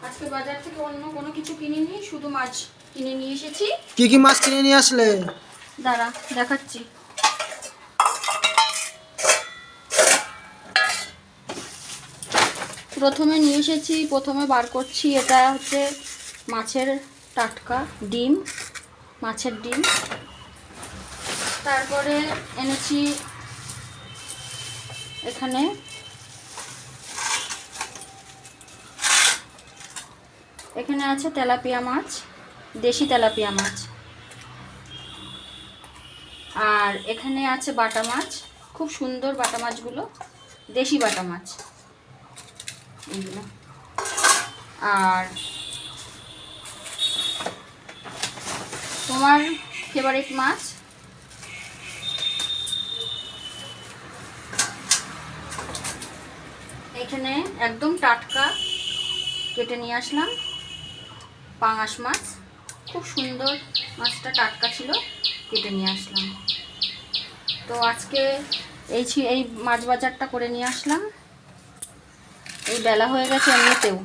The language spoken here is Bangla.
আজকে বাজার থেকে অন্য কোনো কিছু কিনিনি, শুধু মাছ কিনে নিয়ে এসেছি। কি কি মাছ কিনে নিয়ে আসলে? দাঁড়া দেখাচ্ছি। প্রথমে বার করছি, এটা হচ্ছে মাছের টাটকা ডিম, মাছের ডিম। তারপরে এনেছি এখানে আছে তেলাপিয়া মাছ, দেশি তেলাপিয়া মাছ। আর এখানে আছে বাটা মাছ, খুব সুন্দর বাটা মাছগুলো, দেশি বাটা মাছ এইগুলো। আর তোমার ফেভারিট মাছ এখানে একদম টাটকা কেটে নিয়ে আসলাম, পাঙাশ মাছ। খুব সুন্দর মাছটা, টাটকা ছিল, কেটে নিয়ে আসলাম। তো আজকে এই মাছ বাজারটা করে নিয়ে আসলাম। এই বেলা হয়ে গেছে এমনিতেও।